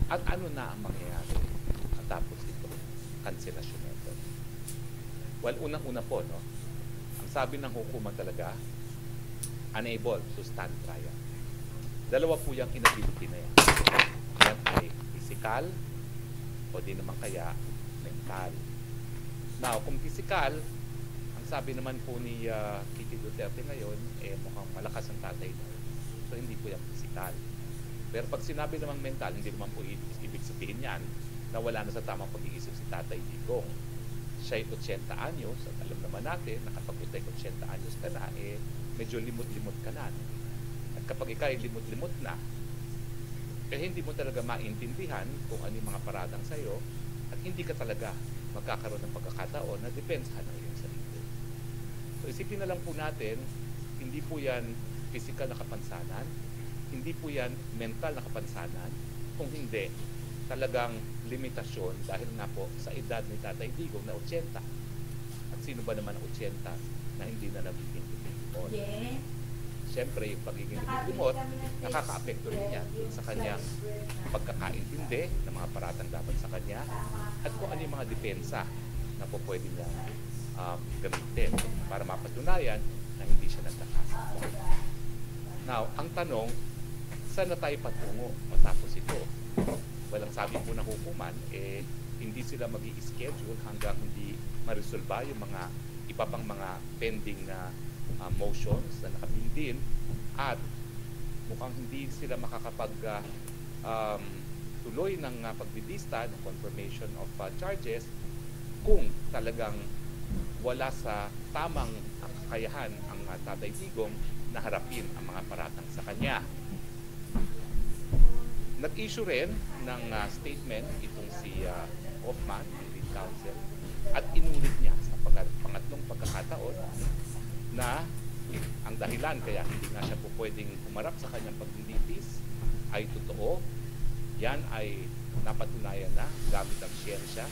At ano na ang mangyayari tapos ito, cancellation method? Well, unang-una po, no, ang sabi ng hukuman talaga, unable to stand trial. Dalawa po yung inability na yan. Yan ay physical o di naman kaya mental. Now, kung physical, ang sabi naman po ni Kitty Duterte ngayon, mukhang malakas ang tatay mo. So, hindi po yung physical. Pero pag sinabi namang mental, hindi naman po ibig sabihin yan na wala na sa tamang pag-iisip si Tatay Digong. Siya'y 80 anyos at alam naman natin na kapag ito'y 80 anyos ka na, medyo limot-limot ka na. At kapag ikaw ay limot-limot na, hindi mo talaga maintindihan kung ano yung mga paradang sa'yo at hindi ka talaga magkakaroon ng pagkakataon na depensahan ang iyong sarili. So isipin na lang po natin, hindi po yan physical na kapansanan, hindi po yan mental na kapansanan, kung hindi talagang limitasyon dahil nga po sa edad ni Tatay Digong na 80. At sino ba naman ang 80 na hindi na nagiging limot? Yeah. Siyempre, yung pagiging limot, nakaka-apekto rin niya sa kanyang pagkakaintindi ng mga paratang dapat sa kanya at kung ano yung mga depensa na po pwede niya gamitin para mapatunayan na hindi siya nagkakasala. Now, ang tanong, saan na tayo patungo matapos ito? Walang sabi po ng hukuman, hindi sila mag-i-schedule hanggang hindi ma-resolve yung mga iba pang mga pending na motions na nakabindin at mukhang hindi sila makakapag tuloy ng pagbibista ng confirmation of charges kung talagang wala sa tamang kakayahan ang Tatay Digong na harapin ang mga paratang sa kanya. Nag-issue rin ng statement itong si Hoffman, lead counsel, at inulit niya sa pangatlong pagkakataon na ang dahilan kaya hindi nga siya po pwedeng humarap sa kanyang paglilitis ay totoo. Yan ay napatunayan na gamit ang siyensya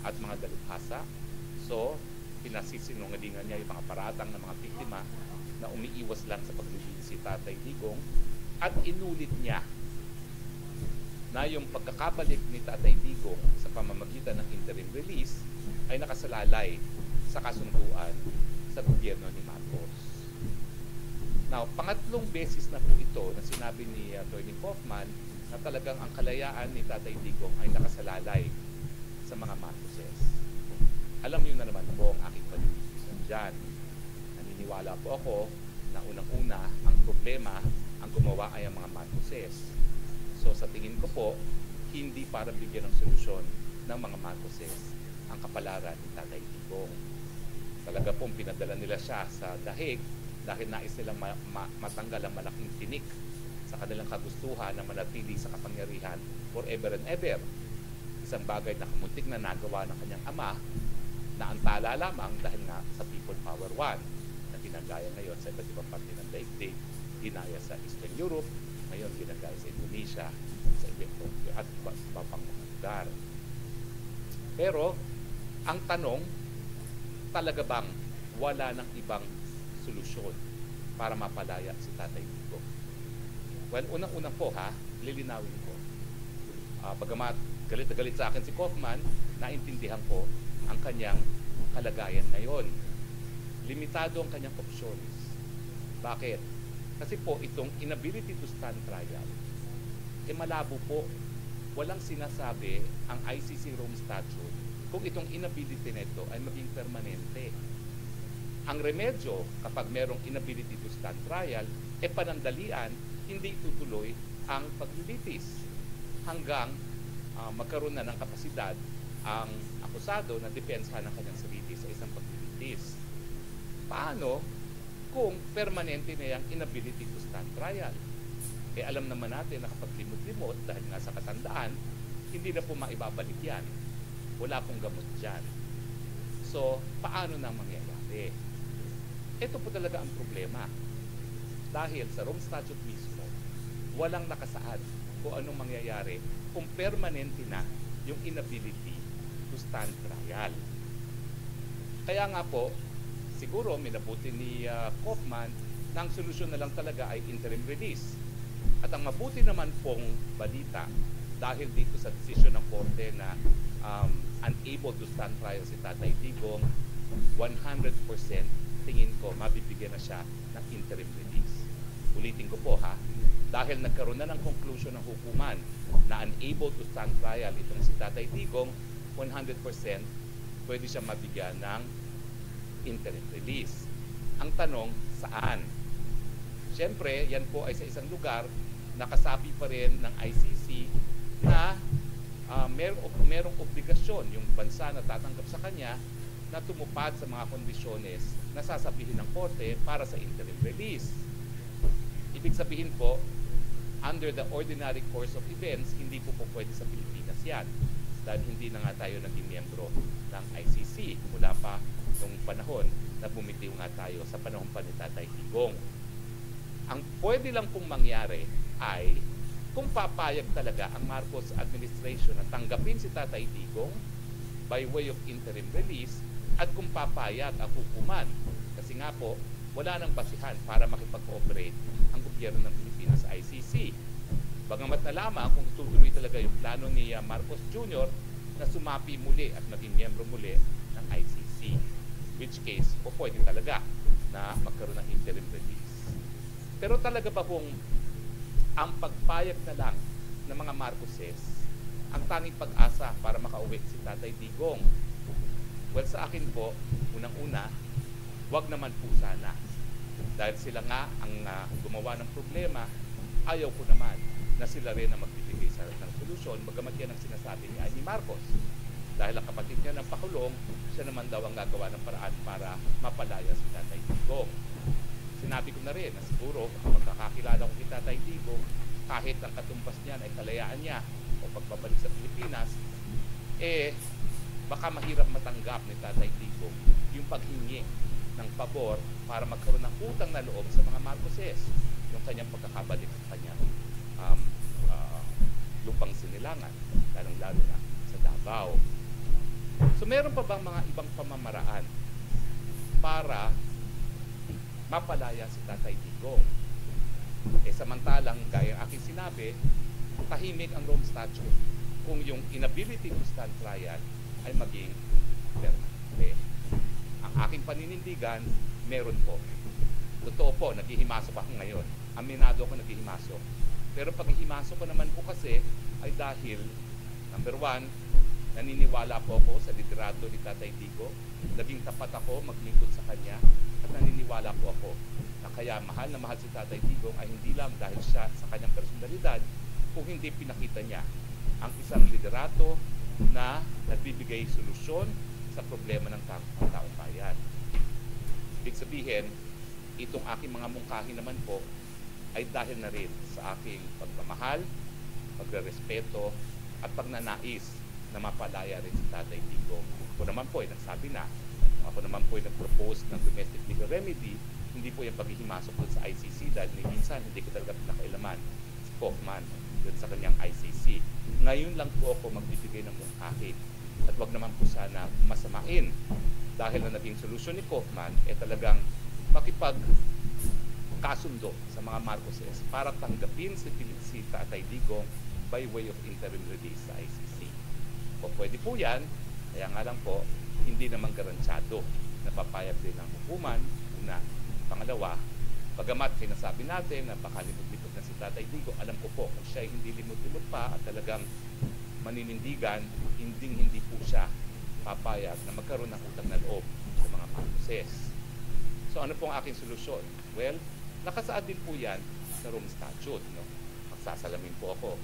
at mga dalubhasa. So, pinasisinungalingan niya yung mga paratang ng mga biktima na umiiwas lang sa paglilitis si Tatay Digong at inulit niya na yung pagkakabalik ni Tatay Digong sa pamamagitan ng interim release ay nakasalalay sa kasunduan sa gobyerno ni Marcos. Now, pangatlong beses na po ito na sinabi ni Atty. Hoffman na talagang ang kalayaan ni Tatay Digong ay nakasalalay sa mga Marcoses. Alam niyo na naman po ang aking paniniwala dyan. Naniniwala po ako na unang-una ang problema ang gumawa ay ang mga Marcoses. So sa tingin ko po, hindi para bigyan ng solusyon ng mga Marcoses ang kapalaran ni Tatay Digong. Talaga pong pinadala nila siya sa dahig dahil nais nilang matanggal ang malaking tinik sa kanilang kagustuhan na manatili sa kapangyarihan forever and ever. Isang bagay na kamuntik na nagawa ng kanyang ama na antala lamang dahil nga sa People Power 1 na ginagaya ngayon sa iba't ibang parte ng daigdig, ginaya sa Eastern Europe, ngayon ginagaya sa Indonesia, sa Ethiopia at iba pang mga lugar. Pero, ang tanong, talaga bang wala ng ibang solusyon para mapalaya si Tatay Digong? Well, unang-una po lilinawin ko. Bagamat galit na galit sa akin si Hoffman, naintindihan ko ang kanyang kalagayan ngayon. Limitado ang kanyang options. Bakit? Kasi po itong inability to stand trial, malabo po. Walang sinasabi ang ICC Rome Statute kung itong inability nito ay maging permanente. Ang remedyo kapag merong inability to stand trial, panandalian, hindi tutuloy ang paglilitis hanggang magkaroon na ng kapasidad ang akusado na depensahan ng kanyang sarili sa isang paglilitis. Paano kung permanente na yung inability to stand trial? Alam naman natin na kapag limot-limot dahil nga sa katandaan, hindi na po maibabalik yan. Wala pong gamot dyan. So, paano na mangyayari? Ito po talaga ang problema. Dahil sa Rome Statute mismo, walang nakasaad kung anong mangyayari kung permanente na yung inability to stand trial. Kaya nga po, siguro minabuti ni Hoffman na ang solusyon na lang talaga ay interim release. At ang mabuti naman pong balita, dahil dito sa desisyon ng Korte na unable to stand trial si Tatay Digong, 100% tingin ko mabibigyan na siya ng interim release. Ulitin ko po ha, dahil nagkaroon na ng conclusion ng hukuman na unable to stand trial itong si Tatay Digong, 100% pwede siya mabigyan ng interim release. Ang tanong, saan? Siyempre, yan po ay sa isang lugar na kasapi pa rin ng ICC na merong obligasyon yung bansa na tatanggap sa kanya na tumupad sa mga kondisyones na sasabihin ng korte para sa interim release. Ibig sabihin po, under the ordinary course of events, hindi po pwede sa Pilipinas yan. Dahil hindi na nga tayo naging miyembro ng ICC mula pa nung panahon na bumitiw nga tayo sa panahon pa ni Tatay Digong. Ang pwede lang pong mangyari ay kung papayag talaga ang Marcos administration na tanggapin si Tatay Digong by way of interim release at kung papayag ang hukuman. Kasi nga po, wala nang basihan para makipag-cooperate ang gobyerno ng Pilipinas sa ICC. Bagamat na lamang kung tutuloy talaga yung plano ni Marcos Jr. na sumapi muli at maging miyembro muli ng ICC. Which case, po pwede talaga na magkaroon ng interim release. Pero talaga ba kung ang pagpayag na lang ng mga Marcoses ang tanging pag-asa para makauwi si Tatay Digong? Well, sa akin po, unang-una, wag naman po sana. Dahil sila nga ang gumawa ng problema, ayaw ko naman na sila rin ang magbibigay ng solusyon, bagamat yan ang sinasabi ni Amy Marcos. Dahil ang kapatid niya ng pakulong, siya naman daw ang gagawa ng paraan para mapalaya si Tatay Digong. Sinabi ko na rin na siguro ang pagkakakilala ko kay Tatay Digong, kahit ang katumbas niya ay kalayaan niya o pagbabalik sa Pilipinas, baka mahirap matanggap ni Tatay Digong yung paghingi ng pabor para magkaroon ng utang na loob sa mga Marcoses, yung kanyang pagkakabalik sa kanyang lupang sinilangan, lalong-lalo na sa Davao. So meron pa bang mga ibang pamamaraan para mapalaya si Tatay Digong? Samantalang, gaya ang aking sinabi, tahimik ang Rome Statute kung yung inability to stand trial ay maging permanente. Ang aking paninindigan, meron po. Totoo po, naghihimasok ako ngayon. Aminado ako naghihimasok. Pero paghihimasok ko naman po kasi ay dahil, number one, naniniwala po ako sa liderato ni Tatay Digong. Naging tapat ako maglingkod sa kanya at naniniwala po ako na kaya mahal na mahal si Tatay Digong ay hindi lang dahil siya sa kanyang personalidad, kung hindi pinakita niya ang isang liderato na nagbibigay solusyon sa problema ng taong bayan. Ibig sabihin, itong aking mga mungkahi naman po ay dahil na rin sa aking pagmamahal, pagrerespeto at pagnanais na mapalaya rin si Tatay Digong. Ako naman po ay nagsabi na, ako naman po ay nag-propose ng domestic legal remedy, hindi po yung paghihimasok doon sa ICC dahil minsan hindi ko talaga pinakailaman si Kaufman doon sa kanyang ICC. Ngayon lang po ako magbibigay ng mungkahi at wag naman po sana masamain dahil na naging solusyon ni Kaufman talagang makipagkasundo sa mga Marcoses para tanggapin si Tatay Digong by way of interim release sa ICC. O pwede po yan, kaya nga lang po, hindi naman garansyado na papayag din ng hukuman. Una. Pangalawa, bagamat sinasabi natin na baka limot-limot na si Tatay Digong, alam ko po kung siya hindi limot-limot pa at talagang maninindigan, hindi po siya papayag na magkaroon ng utang na loob sa mga Marcoses. So ano po ang aking solusyon? Well, nakasaad din po yan sa Rome Statute. No? Magsasalamin po ako.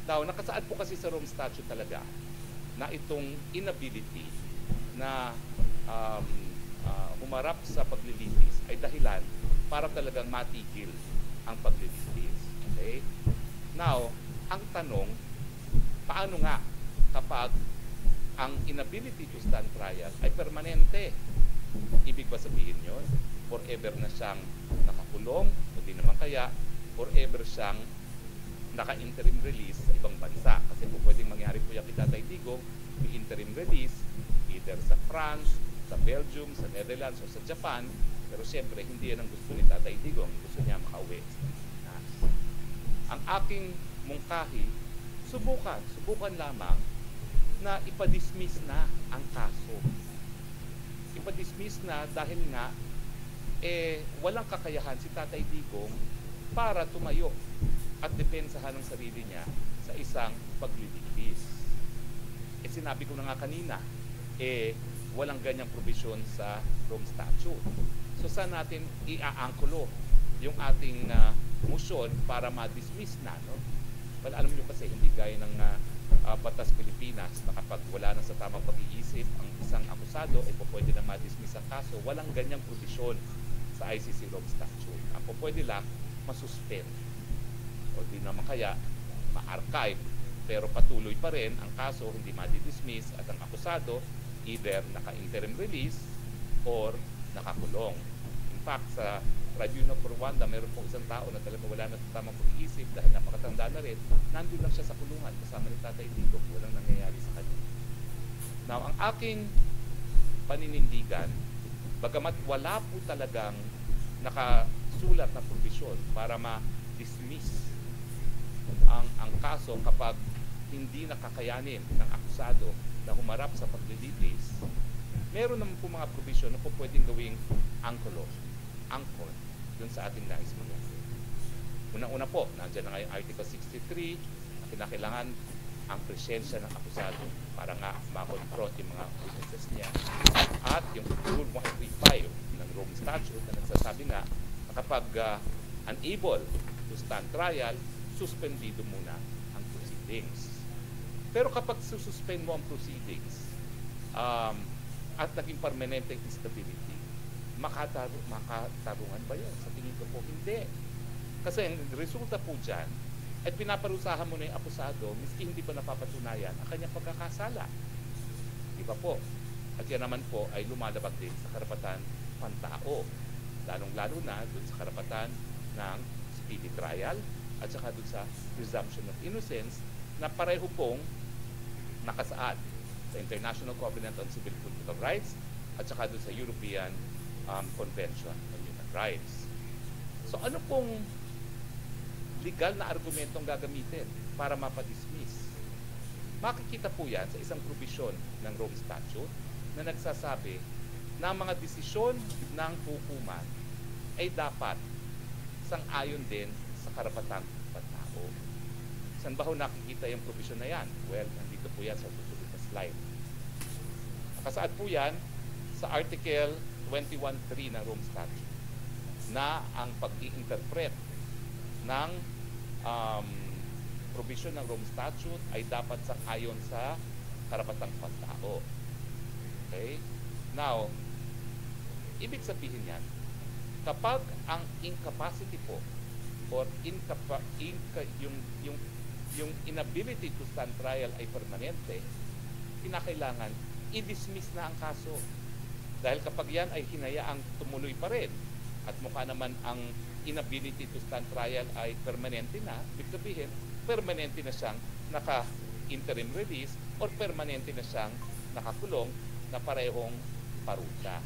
Now, nakasaad po kasi sa Rome Statute talaga na itong inability na humarap sa paglilitis ay dahilan para talagang matigil ang paglilitis. Okay? Now, ang tanong, paano nga kapag ang inability to stand trial ay permanente? Ibig ba sabihin yun? Forever na siyang nakakulong o di naman kaya forever siyang naka-interim release sa ibang bansa? Kasi po pwedeng mangyari po yung kay Tatay Digong, may interim release either sa France, sa Belgium, sa Netherlands o sa Japan, pero siyempre hindi yan ang gusto ni Tatay Digong. Gusto niya makauwi sa Pilipinas. Ang aking mungkahi, subukan lamang na ipadismiss na ang kaso. Ipadismiss na dahil nga walang kakayahan si Tatay Digong para tumayo at depensahan ng sarili niya sa isang paglilitis. Sinabi ko na nga kanina, walang ganyang provision sa Rome Statute. So saan natin iaangkulo yung ating motion para ma-dismiss na, no? Well, alam niyo kasi hindi gaya ng Batas Pilipinas na kapag wala na sa tamang pag-iisip ang isang akusado, pwede na ma-dismiss ang kaso. Walang ganyang provision sa ICC Rome Statute. Ang pwede lang, masuspend. O di naman kaya, ma-archive. Pero patuloy pa rin ang kaso, hindi ma-dismiss at ang akusado either naka-interim release or nakakulong. In fact, sa Tribunal for Rwanda, meron pong isang tao na talaga wala na sa tamang pag-iisip dahil napakatanda na rin, nandun lang siya sa kulungan kasama ni Tatay Digong, walang nangyayari sa kanya. Now, ang aking paninindigan, bagamat wala po talagang nakasulat na provision para ma-dismiss ang kaso kapag hindi nakakayanin ng akusado na humarap sa paglilitis, meron naman po mga provision na po pwedeng gawing angkor dun sa ating nais mangyari. Unang-una po, nandiyan na nga yung Article 63 na kinakailangan ang presensya ng akusado para nga makonfront yung mga witnesses niya. At yung Rule 135 ng Rome Statute na nagsasabi nga na kapag unable to stand trial, suspendido muna ang proceedings. Pero kapag sususpend mo ang proceedings at naging permanente instability, makatarungan ba yun? Sa tingin ko po, hindi. Kasi ang resulta po dyan, at pinaparusahan mo na yung akusado, miski hindi pa napapatunayan ang kanyang pagkakasala. Di ba po? At yan naman po ay lumalabag din sa karapatan pantao. Lalong-lalo na dun sa karapatan ng speedy trial at saka dun sa presumption of innocence na pareho pong nakasaad sa International Covenant on Civil and Political Rights at saka dun sa European Convention on Human Rights. So ano pong legal na argumentong gagamitin para mapadismiss? Makikita po yan sa isang provision ng Rome Statute na nagsasabi na ang mga desisyon ng hukuman ay dapat sang-ayon din sa karapatang pantao. Saan ba ho nakikita yung provision na yan? Well, nandito po yan sa susunod na slide. Nakasaad po yan sa Article 21.3 ng Rome Statute na ang pag-i-interpret ng provision ng Rome Statute ay dapat sang-ayon sa karapatang pantao. Okay? Now, ibig sabihin yan, kapag ang incapacity po or yung inability to stand trial ay permanente, kinakailangan i-dismiss na ang kaso. Dahil kapag yan ay hinayaang tumuloy pa rin at mukha naman ang inability to stand trial ay permanente na, ibig sabihin, permanente na siyang naka-interim release or permanente na siyang nakakulong na parehong parusa.